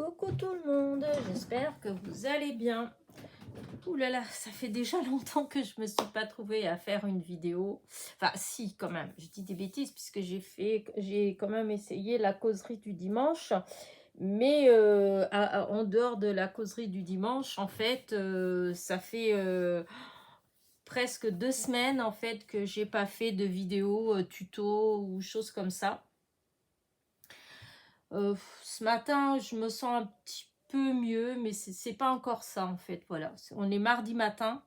Coucou tout le monde, j'espère que vous allez bien. Ouh là là, ça fait déjà longtemps que je me suis pas trouvée à faire une vidéo. Enfin si quand même, je dis des bêtises puisque j'ai quand même essayé la causerie du dimanche. Mais en dehors de la causerie du dimanche, en fait, ça fait presque 2 semaines en fait que j'ai pas fait de vidéo tuto ou choses comme ça. Ce matin, je me sens un petit peu mieux, mais c'est pas encore ça en fait. Voilà, on est mardi matin.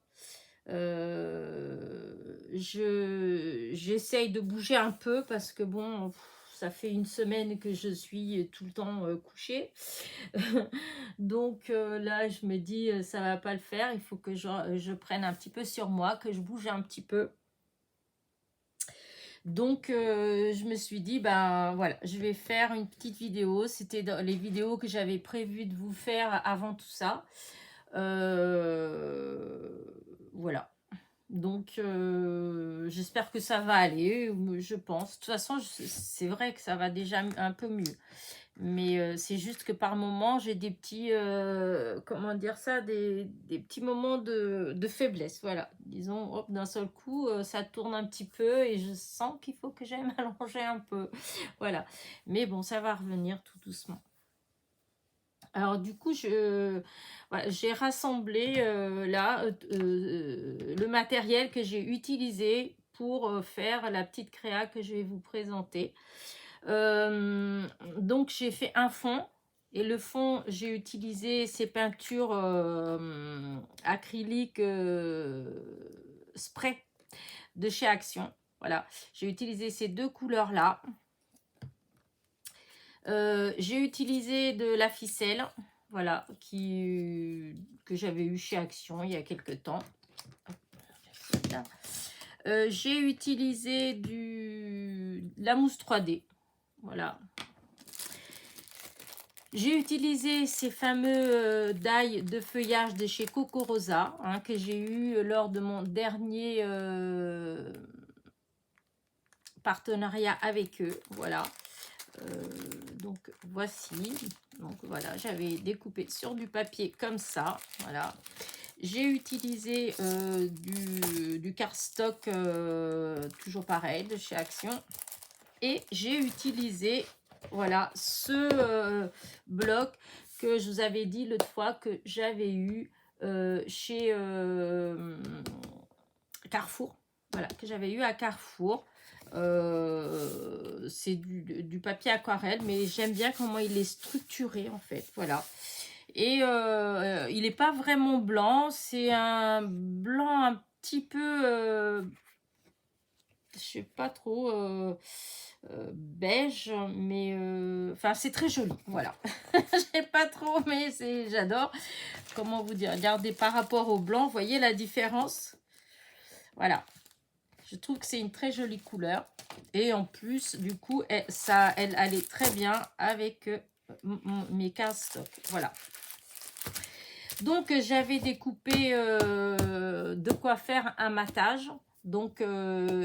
J'essaye de bouger un peu parce que bon, ça fait une semaine que je suis tout le temps couchée. Donc là, je me dis, ça va pas le faire. Il faut que je prenne un petit peu sur moi, que je bouge un petit peu. Donc, je me suis dit, ben voilà, je vais faire une petite vidéo. C'était dans les vidéos que j'avais prévu de vous faire avant tout ça. Voilà. Donc, j'espère que ça va aller, je pense. De toute façon, c'est vrai que ça va déjà un peu mieux. Mais c'est juste que par moment, j'ai des petits, comment dire ça, des petits moments de faiblesse. Voilà, disons, hop, d'un seul coup, ça tourne un petit peu et je sens qu'il faut que j'aille m'allonger un peu. Voilà, mais bon, ça va revenir tout doucement. Alors du coup, voilà, j'ai rassemblé là le matériel que j'ai utilisé pour faire la petite créa que je vais vous présenter. Donc j'ai fait un fond et le fond j'ai utilisé ces peintures acryliques spray de chez Action. Voilà, j'ai utilisé ces deux couleurs là. J'ai utilisé de la ficelle, voilà, que j'avais eu chez Action il y a quelques temps. J'ai utilisé la mousse 3D, voilà. J'ai utilisé ces fameux die de feuillage de chez Coco Rosa, hein, que j'ai eu lors de mon dernier partenariat avec eux, voilà. Donc voici, donc voilà, j'avais découpé sur du papier comme ça, voilà. J'ai utilisé du cardstock, toujours pareil, de chez Action. Et j'ai utilisé, voilà, ce bloc que je vous avais dit l'autre fois que j'avais eu chez Carrefour. Voilà, que j'avais eu à Carrefour. C'est du papier aquarelle, mais j'aime bien comment il est structuré en fait, voilà. Et il n'est pas vraiment blanc, c'est un blanc un petit peu, je sais pas trop, beige, mais enfin c'est très joli, voilà. Je sais pas trop, mais j'adore. Comment vous dire, regardez par rapport au blanc, voyez la différence, voilà. Je trouve que c'est une très jolie couleur. Et en plus, du coup, elle allait très bien avec mes cardstock. Voilà. Donc, j'avais découpé de quoi faire un matage. Donc,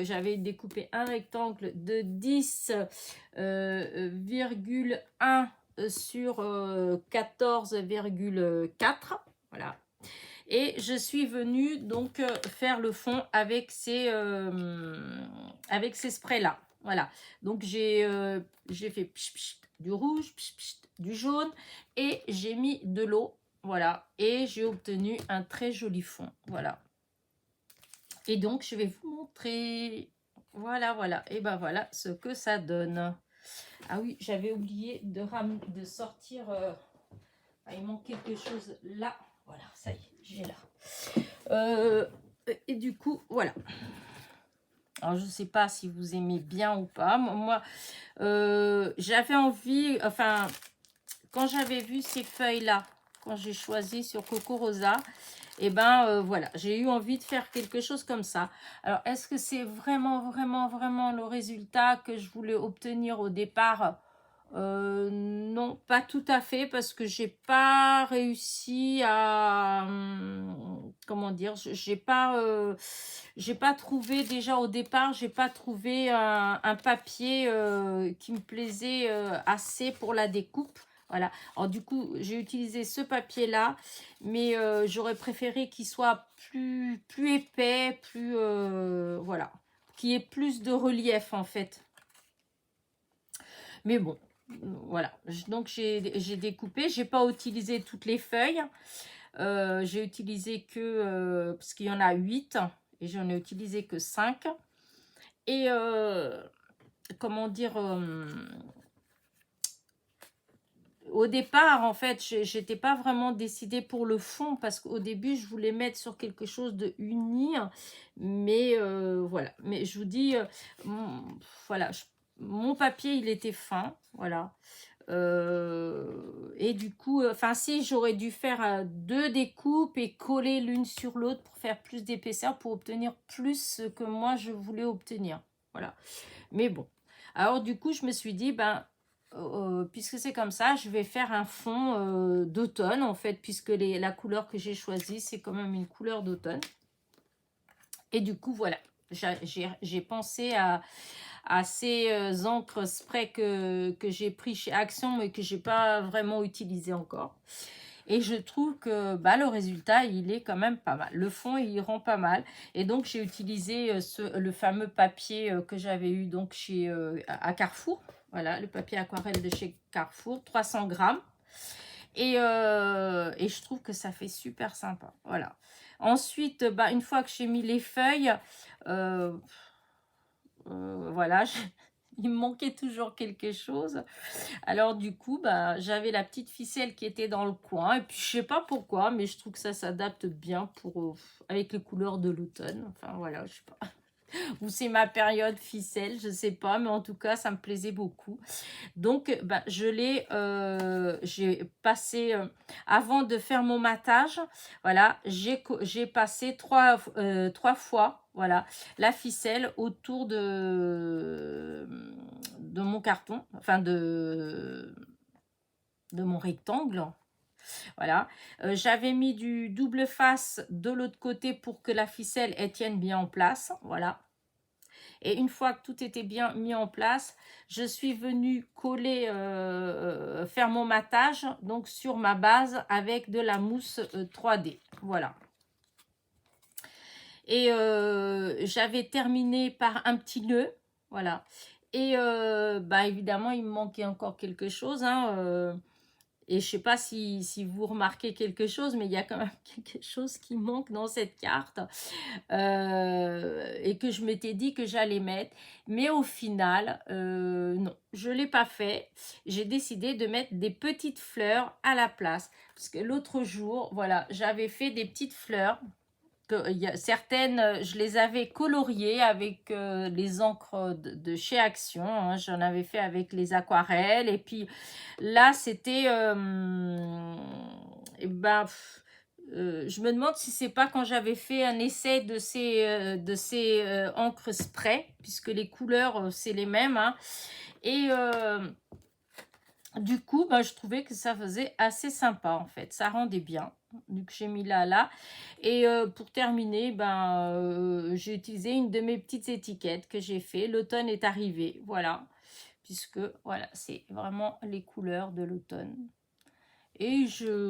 j'avais découpé un rectangle de 10,1 sur 14,4. Voilà. Et je suis venue donc faire le fond avec ces sprays là. Voilà. Donc j'ai fait psh, psh, du rouge, psh, psh, du jaune et j'ai mis de l'eau. Voilà. Et j'ai obtenu un très joli fond. Voilà. Et donc je vais vous montrer. Voilà, voilà. Et ben voilà ce que ça donne. Ah oui, j'avais oublié de sortir. Il manque quelque chose là. Voilà, ça y est, j'ai là. Et du coup, voilà. Alors, je ne sais pas si vous aimez bien ou pas. Moi, j'avais envie, enfin, quand j'avais vu ces feuilles-là, quand j'ai choisi sur Coco Rosa, et ben voilà, j'ai eu envie de faire quelque chose comme ça. Alors, est-ce que c'est vraiment, vraiment, vraiment le résultat que je voulais obtenir au départ ? Non, pas tout à fait, parce que j'ai pas réussi à comment dire, j'ai pas trouvé, déjà au départ, j'ai pas trouvé un papier qui me plaisait assez pour la découpe. Voilà. Alors du coup, j'ai utilisé ce papier-là, mais j'aurais préféré qu'il soit plus épais, plus... voilà. Qu'il y ait plus de relief, en fait. Mais bon, voilà. Donc, j'ai découpé. J'ai pas utilisé toutes les feuilles. J'ai utilisé que... parce qu'il y en a 8. Et j'en ai utilisé que 5. Et... comment dire... au départ, en fait, j'étais pas vraiment décidée pour le fond parce qu'au début, je voulais mettre sur quelque chose de uni. Mais voilà. Mais je vous dis, voilà, mon papier, il était fin. Voilà. Et du coup, enfin, si j'aurais dû faire 2 découpes et coller l'une sur l'autre pour faire plus d'épaisseur, pour obtenir plus ce que moi je voulais obtenir. Voilà. Mais bon. Alors, du coup, je me suis dit, ben, puisque c'est comme ça, je vais faire un fond d'automne, en fait, puisque la couleur que j'ai choisie, c'est quand même une couleur d'automne. Et du coup, voilà. J'ai pensé à ces encres spray que j'ai pris chez Action, mais que j'ai pas vraiment utilisé encore. Et je trouve que bah, le résultat, il est quand même pas mal. Le fond, il rend pas mal. Et donc, j'ai utilisé le fameux papier que j'avais eu donc à Carrefour. Voilà, le papier aquarelle de chez Carrefour, 300 grammes. Et je trouve que ça fait super sympa. Voilà. Ensuite, bah, une fois que j'ai mis les feuilles, voilà, il me manquait toujours quelque chose. Alors du coup, bah, j'avais la petite ficelle qui était dans le coin. Et puis je sais pas pourquoi, mais je trouve que ça s'adapte bien avec les couleurs de l'automne. Enfin voilà, je sais pas. Ou c'est ma période ficelle, je sais pas. Mais en tout cas, ça me plaisait beaucoup. Donc, bah, j'ai passé, avant de faire mon matage, voilà, j'ai passé trois fois, voilà, la ficelle autour de mon carton, enfin de mon rectangle. Voilà, j'avais mis du double face de l'autre côté pour que la ficelle elle tienne bien en place. Voilà. Et une fois que tout était bien mis en place, je suis venue coller, faire mon matage donc sur ma base avec de la mousse 3D. Voilà. Et j'avais terminé par un petit nœud. Voilà. Et bah, évidemment, il me manquait encore quelque chose. Hein, et je ne sais pas si vous remarquez quelque chose, mais il y a quand même quelque chose qui manque dans cette carte. Et que je m'étais dit que j'allais mettre. Mais au final, non, je ne l'ai pas fait. J'ai décidé de mettre des petites fleurs à la place. Parce que l'autre jour, voilà, j'avais fait des petites fleurs. Certaines, je les avais coloriées avec les encres de chez Action. Hein. J'en avais fait avec les aquarelles. Et puis là, c'était... je me demande si c'est pas quand j'avais fait un essai de ces encres spray, puisque les couleurs, c'est les mêmes. Hein. Et du coup, bah, je trouvais que ça faisait assez sympa, en fait. Ça rendait bien. Donc, j'ai mis là. Et pour terminer, j'ai utilisé une de mes petites étiquettes que j'ai fait. L'automne est arrivé, voilà. Puisque, voilà, c'est vraiment les couleurs de l'automne. Et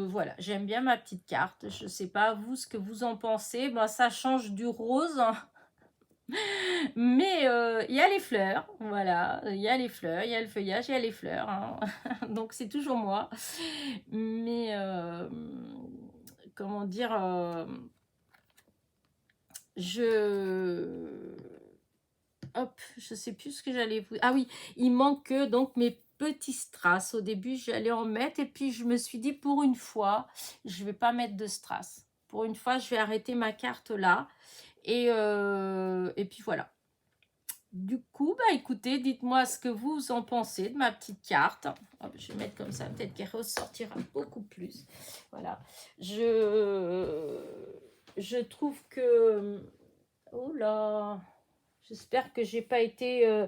voilà, j'aime bien ma petite carte. Je ne sais pas, vous, ce que vous en pensez. Bah, ça change du rose. Mais il y a les fleurs, voilà, il y a les fleurs, il y a le feuillage, il y a les fleurs, hein. Donc c'est toujours moi. Mais comment dire, hop, je sais plus ce que j'allais vous... Ah oui, il manque donc mes petits strass. Au début, j'allais en mettre et puis je me suis dit pour une fois, je vais pas mettre de strass. Pour une fois, je vais arrêter ma carte là. Et puis voilà. Du coup, bah écoutez, dites-moi ce que vous en pensez de ma petite carte. Hop, je vais mettre comme ça, peut-être qu'elle ressortira beaucoup plus. Voilà. Je trouve que... Oh là, j'espère que j'ai pas été...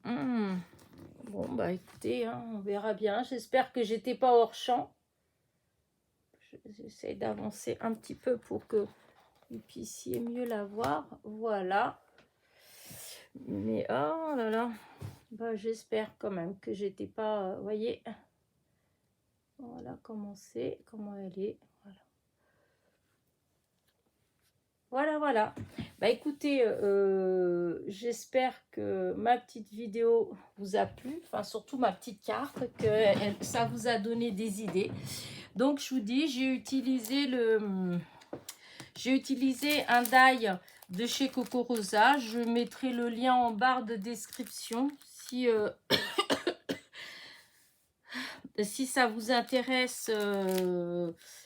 Bon, bah écoutez, hein, on verra bien. J'espère que j'étais pas hors champ. J'essaie d'avancer un petit peu pour que vous puissiez mieux la voir. Voilà. Mais oh là là, Bah, j'espère quand même que j'étais pas... voyez, voilà comment c'est, comment elle est. Voilà. Voilà, voilà. Bah écoutez, j'espère que ma petite vidéo vous a plu, enfin surtout ma petite carte, que ça vous a donné des idées. Donc je vous dis, j'ai utilisé un die de chez Coco Rosa. Je mettrai le lien en barre de description si, si ça vous intéresse.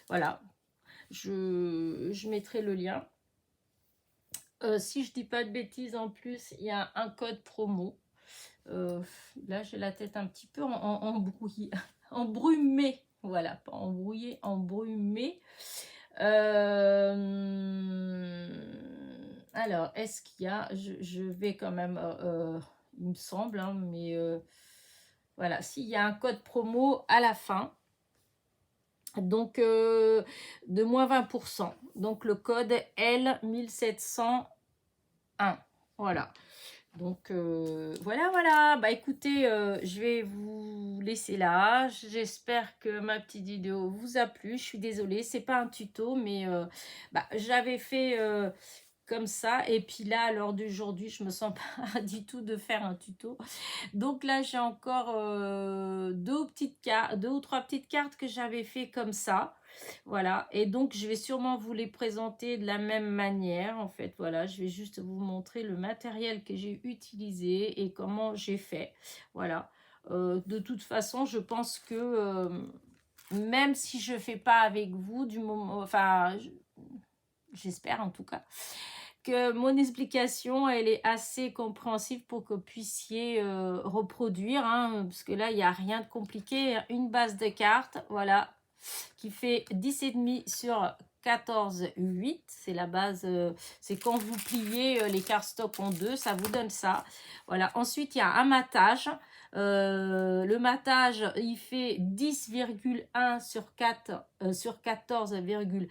Voilà, je mettrai le lien. Si je dis pas de bêtises, en plus, il y a un code promo. Là, j'ai la tête un petit peu embrouillée, embrumée. Voilà, pas embrouillée, embrumée. Alors, est-ce qu'il y a... Je vais quand même... il me semble, hein, mais... voilà, s'il y a un code promo à la fin. Donc, de moins 20%. Donc, le code L1701. Voilà. Donc, voilà, voilà. Bah, écoutez, je vais vous laisser là. J'espère que ma petite vidéo vous a plu. Je suis désolée, c'est pas un tuto, mais bah, j'avais fait comme ça. Et puis là, à l'heure d'aujourd'hui, je me sens pas du tout de faire un tuto. Donc là, j'ai encore deux ou trois petites cartes que j'avais fait comme ça. Voilà, et donc je vais sûrement vous les présenter de la même manière. En fait, voilà, je vais juste vous montrer le matériel que j'ai utilisé et comment j'ai fait. Voilà, de toute façon, je pense que même si je ne fais pas avec vous, du moment, enfin, j'espère en tout cas, que mon explication, elle est assez compréhensible pour que vous puissiez reproduire, hein, parce que là, il n'y a rien de compliqué. Une base de cartes, voilà, qui fait 10,5 sur 14,8. C'est la base, c'est quand vous pliez les cartes stock en deux, ça vous donne ça. Voilà, ensuite, il y a un matage. Le matage, il fait 10,1 sur 4 sur 14,4.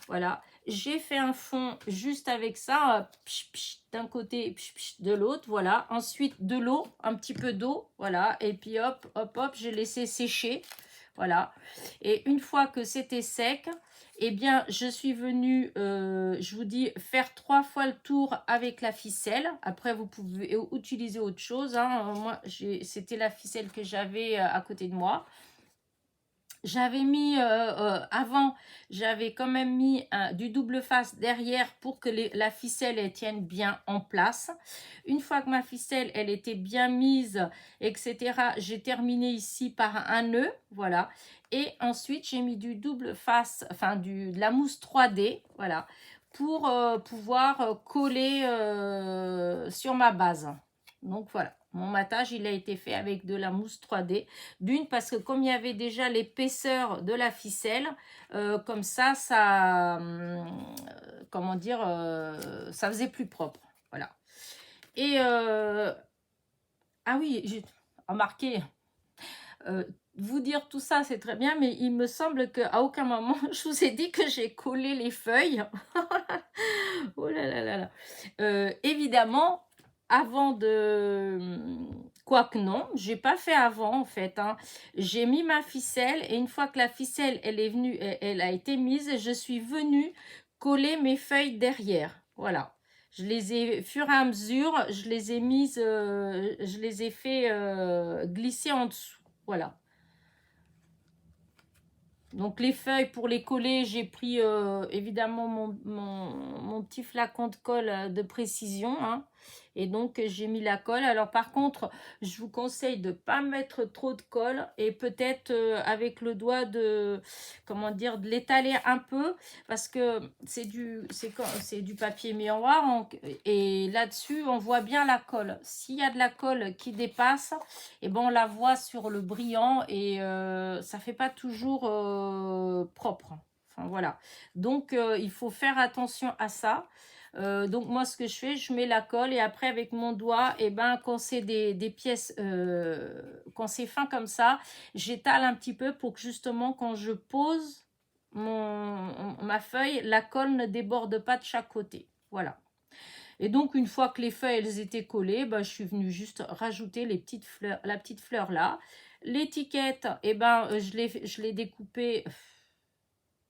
Voilà, j'ai fait un fond juste avec ça, d'un côté, de l'autre, voilà. Ensuite, de l'eau, un petit peu d'eau, voilà. Et puis hop, hop, hop, j'ai laissé sécher, voilà. Et une fois que c'était sec, eh bien, je suis venue, je vous dis, faire 3 fois le tour avec la ficelle. Après, vous pouvez utiliser autre chose, hein. Moi, c'était la ficelle que j'avais à côté de moi. J'avais mis, avant, j'avais quand même mis du double face derrière pour que la ficelle elle tienne bien en place. Une fois que ma ficelle, elle était bien mise, etc., j'ai terminé ici par un nœud, voilà. Et ensuite, j'ai mis du double face, enfin de la mousse 3D, voilà, pour pouvoir coller sur ma base. Donc voilà. Mon matage, il a été fait avec de la mousse 3D. D'une, parce que comme il y avait déjà l'épaisseur de la ficelle, comme ça, comment dire, ça faisait plus propre. Voilà. Et, ah oui, j'ai remarqué, vous dire tout ça, c'est très bien, mais il me semble qu'à aucun moment, je vous ai dit que j'ai collé les feuilles. Oh là là là là. Évidemment, avant de... Quoique non, j'ai pas fait avant en fait, hein. J'ai mis ma ficelle et une fois que la ficelle elle est venue, elle a été mise, je suis venue coller mes feuilles derrière. Voilà. Je les ai, fur et à mesure, je les ai mises, je les ai fait glisser en dessous. Voilà. Donc les feuilles pour les coller, j'ai pris évidemment mon petit flacon de colle de précision, hein, et donc j'ai mis la colle. Alors par contre, je vous conseille de ne pas mettre trop de colle et peut-être avec le doigt de, comment dire, de l'étaler un peu parce que c'est du papier miroir et là-dessus on voit bien la colle. S'il y a de la colle qui dépasse, et ben on la voit sur le brillant et ça fait pas toujours propre. Enfin voilà. Donc il faut faire attention à ça. Donc moi ce que je fais, je mets la colle et après avec mon doigt, et ben quand c'est des pièces, quand c'est fin comme ça, j'étale un petit peu pour que justement quand je pose ma feuille, la colle ne déborde pas de chaque côté. Voilà. Et donc, une fois que les feuilles, elles étaient collées, ben, je suis venue juste rajouter les petites fleurs, la petite fleur là. L'étiquette, eh ben, je l'ai découpée,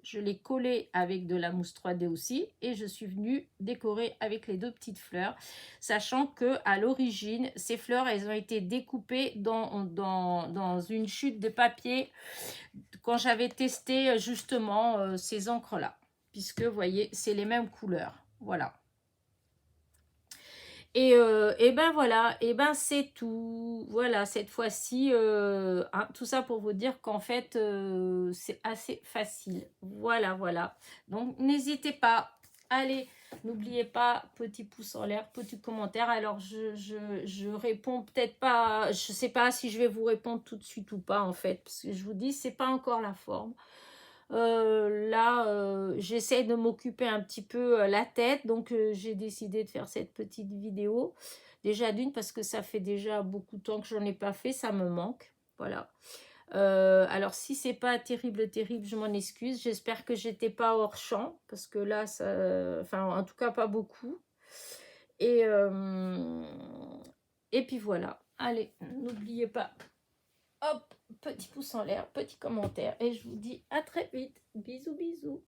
je l'ai collée avec de la mousse 3D aussi. Et je suis venue décorer avec les deux petites fleurs. Sachant que à l'origine, ces fleurs, elles ont été découpées dans une chute de papier quand j'avais testé justement ces encres-là. Puisque, vous voyez, c'est les mêmes couleurs. Voilà. Et ben voilà, et ben c'est tout. Voilà, cette fois-ci, hein, tout ça pour vous dire qu'en fait, c'est assez facile. Voilà, voilà. Donc, n'hésitez pas. Allez, n'oubliez pas, petit pouce en l'air, petit commentaire. Alors, je réponds peut-être pas, je sais pas si je vais vous répondre tout de suite ou pas, en fait. Parce que je vous dis, c'est pas encore la forme. Là, j'essaie de m'occuper un petit peu la tête, donc j'ai décidé de faire cette petite vidéo. Déjà d'une, parce que ça fait déjà beaucoup de temps que j'en ai pas fait, ça me manque. Voilà. Alors, si c'est pas terrible, terrible, je m'en excuse. J'espère que j'étais pas hors champ, parce que là, ça, enfin, en tout cas, pas beaucoup. Et, euh, et puis voilà. Allez, n'oubliez pas. Hop, petit pouce en l'air, petit commentaire. Et je vous dis à très vite. Bisous, bisous.